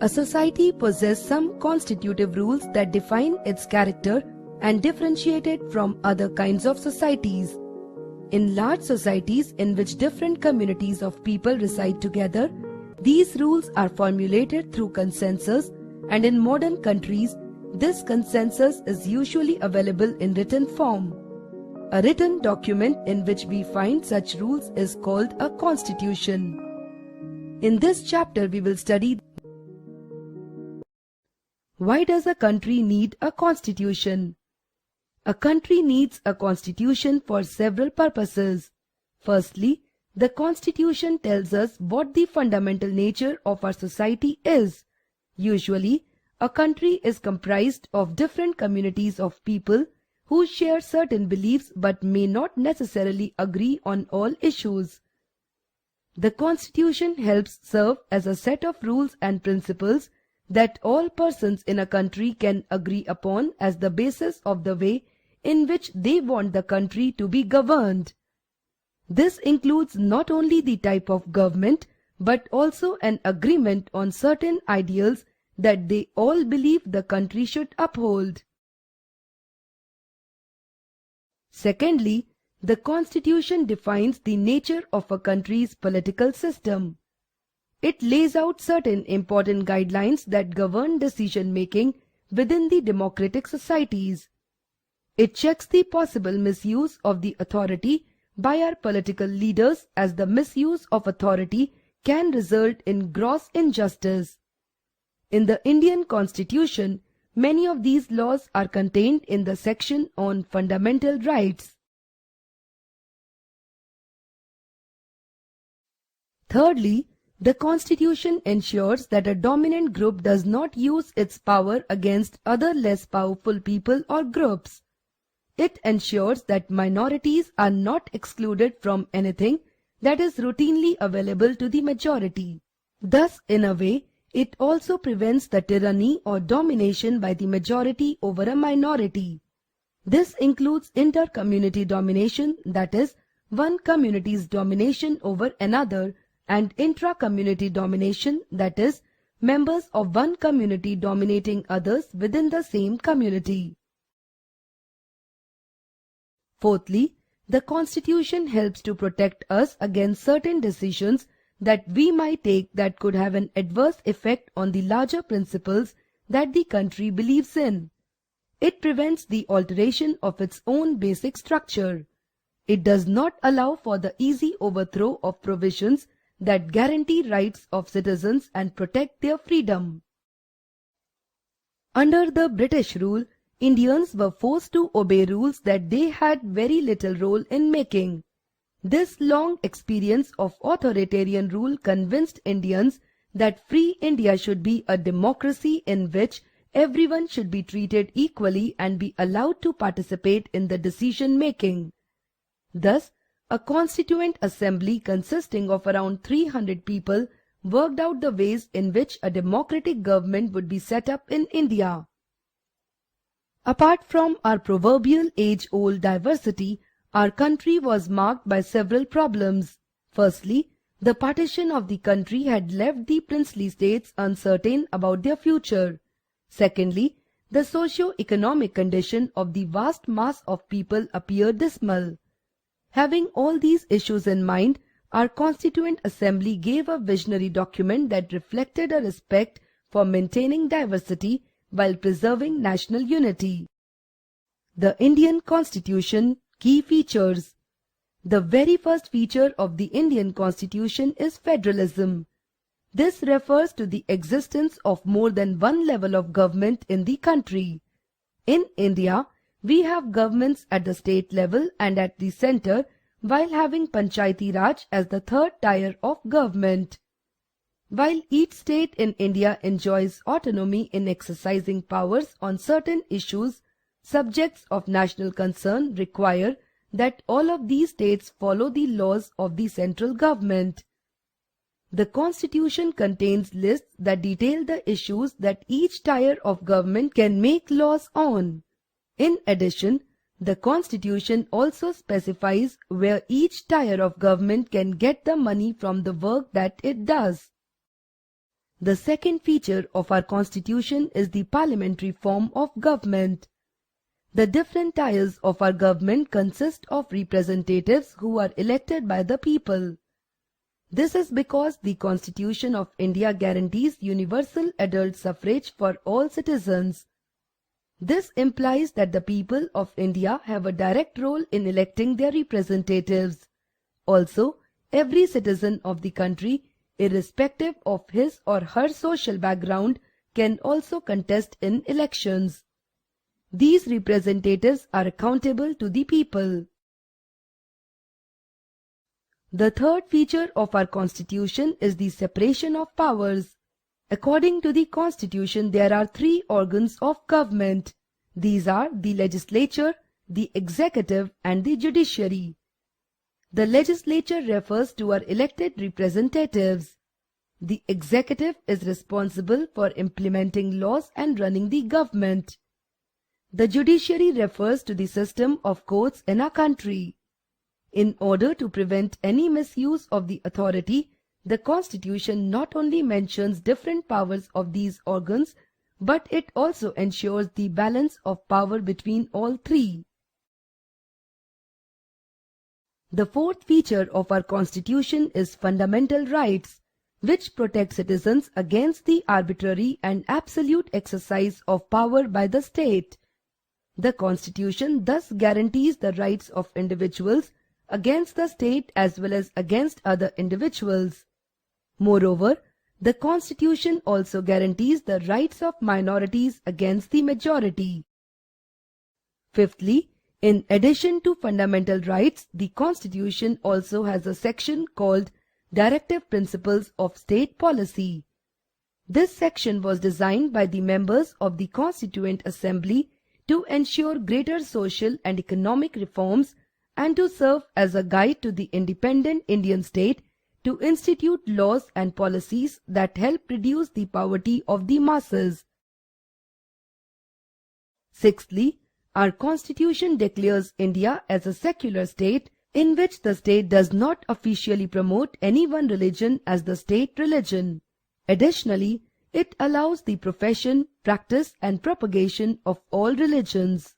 A society possesses some constitutive rules that define its character and differentiate it from other kinds of societies. In large societies in which different communities of people reside together, these rules are formulated through consensus, and in modern countries, this consensus is usually available in written form. A written document in which we find such rules is called a constitution. In this chapter, we will study why does a country need a constitution? A country needs a constitution for several purposes. Firstly, the constitution tells us what the fundamental nature of our society is. Usually, a country is comprised of different communities of people who share certain beliefs but may not necessarily agree on all issues. The constitution helps serve as a set of rules and principles that all persons in a country can agree upon as the basis of the way in which they want the country to be governed. This includes not only the type of government but also an agreement on certain ideals that they all believe the country should uphold. Secondly, the constitution defines the nature of a country's political system. It lays out certain important guidelines that govern decision-making within the democratic societies. It checks the possible misuse of the authority by our political leaders, as the misuse of authority can result in gross injustice. In the Indian Constitution, many of these laws are contained in the section on fundamental rights. Thirdly, the Constitution ensures that a dominant group does not use its power against other less powerful people or groups. It ensures that minorities are not excluded from anything that is routinely available to the majority. Thus, in a way, it also prevents the tyranny or domination by the majority over a minority. This includes inter-community domination, that is, one community's domination over another, and intra-community domination, that is, members of one community dominating others within the same community. Fourthly, the Constitution helps to protect us against certain decisions that we might take that could have an adverse effect on the larger principles that the country believes in. It prevents the alteration of its own basic structure. It does not allow for the easy overthrow of provisions that guarantee rights of citizens and protect their freedom. Under the British rule, Indians were forced to obey rules that they had very little role in making. This long experience of authoritarian rule convinced Indians that free India should be a democracy in which everyone should be treated equally and be allowed to participate in the decision-making. Thus, a constituent assembly consisting of around 300 people worked out the ways in which a democratic government would be set up in India. Apart from our proverbial age-old diversity, our country was marked by several problems. Firstly, the partition of the country had left the princely states uncertain about their future. Secondly, the socio-economic condition of the vast mass of people appeared dismal. Having all these issues in mind, our Constituent Assembly gave a visionary document that reflected a respect for maintaining diversity while preserving national unity. The Indian Constitution. Key features. The very first feature of the Indian Constitution is federalism. This refers to the existence of more than one level of government in the country. In India, we have governments at the state level and at the center, while having Panchayati Raj as the third tier of government. While each state in India enjoys autonomy in exercising powers on certain issues, subjects of national concern require that all of these states follow the laws of the central government. The Constitution contains lists that detail the issues that each tier of government can make laws on. In addition, the Constitution also specifies where each tier of government can get the money from the work that it does. The second feature of our constitution is the parliamentary form of government. The different tiers of our government consist of representatives who are elected by the people. This is because the Constitution of India guarantees universal adult suffrage for all citizens. This implies that the people of India have a direct role in electing their representatives. Also, every citizen of the country, irrespective of his or her social background, can also contest in elections. These representatives are accountable to the people. The third feature of our constitution is the separation of powers. According to the constitution, there are three organs of government. These are the legislature, the executive, and the judiciary. The legislature refers to our elected representatives. The executive is responsible for implementing laws and running the government. The judiciary refers to the system of courts in our country. In order to prevent any misuse of the authority, the Constitution not only mentions different powers of these organs, but it also ensures the balance of power between all three. The fourth feature of our Constitution is fundamental rights, which protect citizens against the arbitrary and absolute exercise of power by the state. The Constitution thus guarantees the rights of individuals against the state as well as against other individuals. Moreover, the Constitution also guarantees the rights of minorities against the majority. Fifthly, in addition to fundamental rights, the Constitution also has a section called Directive Principles of State Policy. This section was designed by the members of the Constituent Assembly to ensure greater social and economic reforms and to serve as a guide to the independent Indian state to institute laws and policies that help reduce the poverty of the masses. Sixthly, our Constitution declares India as a secular state in which the state does not officially promote any one religion as the state religion. Additionally, it allows the profession, practice, and propagation of all religions.